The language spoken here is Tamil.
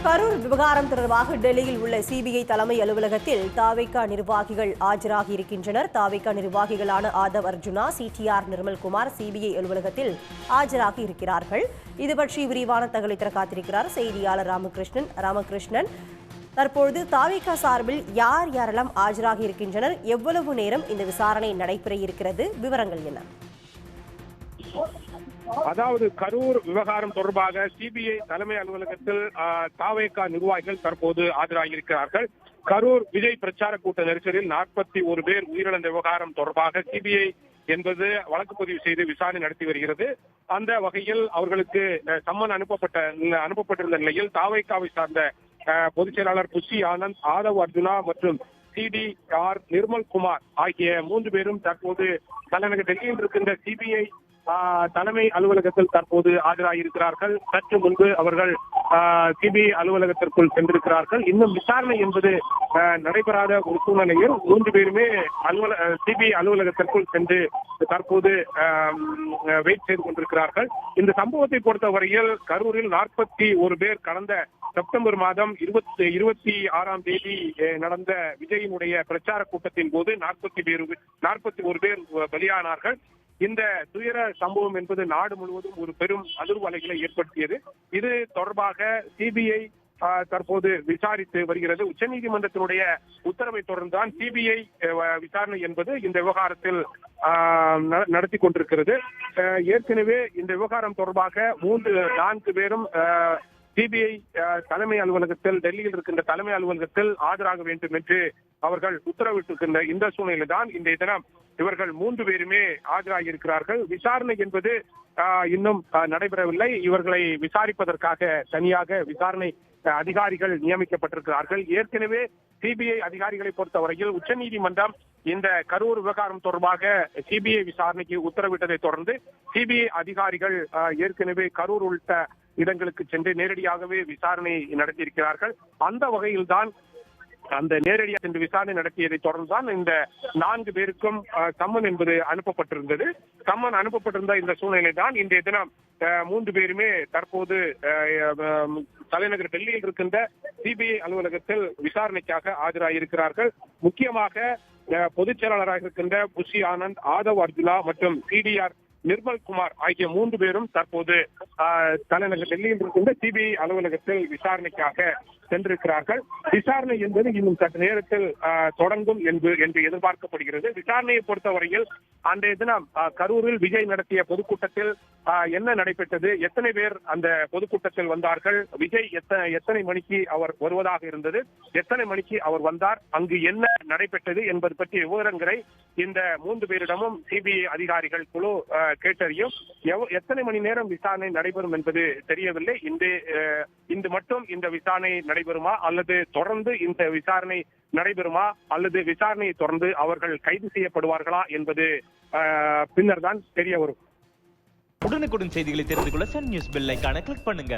கரூர் விவகாரம் தொடர்பாக டெல்லியில் உள்ள சிபிஐ தலைமை அலுவலகத்தில் தாவேகா நிர்வாகிகள் ஆஜராகி இருக்கின்றனர். தாவேகா நிர்வாகிகளான ஆதவ் அர்ஜுனா, சிடிஆர் நிர்மல்குமார் சிபிஐ அலுவலகத்தில் ஆஜராகி இருக்கிறார்கள். இது பற்றி விரிவான தகவலை தர காத்திருக்கிறார் செய்தியாளர் ராமகிருஷ்ணன். தற்பொழுது தாவேகா சார்பில் யார் யாரெல்லாம் ஆஜராகி இருக்கின்றனர், எவ்வளவு நேரம் இந்த விசாரணை நடைபெற இருக்கிறது, விவரங்கள் என்ன? அதாவது கரூர் விவகாரம் தொடர்பாக சிபிஐ தலைமை அலுவலகத்தில் தாவேகா நிர்வாகிகள் தற்போது ஆஜராகியிருக்கிறார்கள். கரூர் விஜய் பிரச்சார கூட்ட நெரிசலில் 41 பேர் உயிரிழந்த விவகாரம் தொடர்பாக சிபிஐ என்பது வழக்கு பதிவு செய்து விசாரணை நடத்தி வருகிறது. அந்த வகையில் அவர்களுக்கு சம்மன் அனுப்பப்பட்டிருந்த நிலையில் தாவேகாவை சார்ந்த பொதுச் செயலாளர் புஷி ஆனந்த், ஆதவ் அர்ஜுனா மற்றும் சிடிஆர் நிர்மல்குமார் ஆகிய 3 பேரும் தற்போது தலைநகர் டெல்லியில் இருக்கின்ற சிபிஐ தலைமை அலுவலகத்தில் தற்போது ஆஜராகியிருக்கிறார்கள். சற்று முன்பு அவர்கள் சிபிஐ அலுவலகத்திற்குள் சென்றிருக்கிறார்கள். இன்னும் விசாரணை என்பது நடைபெறாத ஒரு சூழ்நிலையில் 3 பேருமே சிபிஐ அலுவலகத்திற்குள் சென்று தற்போது வெயிட் செய்து கொண்டிருக்கிறார்கள். இந்த சம்பவத்தை பொறுத்தவரையில் கரூரில் 41 பேர் கடந்த செப்டம்பர் மாதம் 26ஆம் தேதி நடந்த விஜயினுடைய பிரச்சார கூட்டத்தின் போது 41 பேர் பலியானார்கள். இந்த துயர சம்பவம் என்பது நாடு முழுவதும் ஒரு பெரும் அதிர்வு அலைகளை ஏற்படுத்தியது. இது தொடர்பாக சிபிஐ தற்போது விசாரித்து வருகிறது. உச்சநீதிமன்றத்தினுடைய உத்தரவை தொடர்ந்துதான் சிபிஐ விசாரணை என்பது இந்த விவகாரத்தில் நடத்தி கொண்டிருக்கிறது. ஏற்கனவே இந்த விவகாரம் தொடர்பாக 4 பேரும் சிபிஐ தலைமை அலுவலகத்தில், டெல்லியில் இருக்கின்ற தலைமை அலுவலகத்தில் ஆஜராக வேண்டும் என்று அவர்கள் உத்தரவிட்டிருக்கின்ற இந்த சூழ்நிலையில் தான் இன்றைய தினம் இவர்கள் 3 பேருமே ஆஜராகி இருக்கிறார்கள். விசாரணை என்பது இன்னும் நடைபெறவில்லை. இவர்களை விசாரிப்பதற்காக தனியாக விசாரணை அதிகாரிகள் நியமிக்கப்பட்டிருக்கிறார்கள். ஏற்கனவே சிபிஐ அதிகாரிகளை பொறுத்தவரையில் உச்சநீதிமன்றம் இந்த கரூர் விவகாரம் தொடர்பாக சிபிஐ விசாரணைக்கு உத்தரவிட்டதை தொடர்ந்து சிபிஐ அதிகாரிகள் ஏற்கனவே கரூர் உள்ளிட்ட இடங்களுக்கு சென்று நேரடியாகவே விசாரணை நடத்தியிருக்கிறார்கள். அந்த வகையில்தான் அந்த நேரடியாக சென்று விசாரணை நடத்தியதை தொடர்ந்துதான் இந்த 4 பேருக்கும் சம்மன் என்பது அனுப்பப்பட்டிருந்தது. சம்மன் அனுப்பப்பட்டிருந்த இந்த சூழ்நிலை தான் இன்றைய தினம் 3 பேருமே தற்போது தலைநகர் டெல்லியில் இருக்கின்ற சிபிஐ அலுவலகத்தில் விசாரணைக்காக ஆஜராகியிருக்கிறார்கள். முக்கியமாக பொதுச் செயலாளராக இருக்கின்ற புஷி ஆனந்த், ஆதவ் அர்ஜுனா மற்றும் சிடிஆர் நிர்மல்குமார் ஆகிய 3 பேரும் தற்போது தலைநகர் டெல்லியில் இருக்கின்ற சிபிஐ அலுவலகத்தில் விசாரணைக்காக சென்றிருக்கிறார்கள். விசாரணை என்பது இன்னும் சற்று நேரத்தில் தொடங்கும் என்று எதிர்பார்க்கப்படுகிறது. விசாரணையை பொறுத்தவரையில் அன்றைய தினம் கரூரில் விஜய் நடத்திய பொதுக்கூட்டத்தில் என்ன நடைபெற்றது, எத்தனை பேர் அந்த பொதுக்கூட்டத்தில் வந்தார்கள், விஜய் எத்தனை மணிக்கு அவர் வருவதாக இருந்தது, எத்தனை மணிக்கு அவர் வந்தார், அங்கு என்ன நடைபெற்றது என்பது பற்றிய விவரங்களை இந்த 3 பேரிடமும் சிபிஐ அதிகாரிகள் குழு கேட்டறியும். எத்தனை மணி நேரம் விசாரணை நடைபெறும் என்பது தெரியவில்லை. இன்று மட்டும் இந்த விசாரணை நடைபெறுமா அல்லது தொடர்ந்து இந்த விசாரணை நடைபெறுமா அல்லது விசாரணையை தொடர்ந்து அவர்கள் கைது செய்யப்படுவார்களா என்பது பின்னர் தான் தெரிய வரும். உடனுக்குடன் செய்திகளை தெரிந்து கொள்ள சன் நியூஸ் பெல் ஐகானை கிளிக் பண்ணுங்க.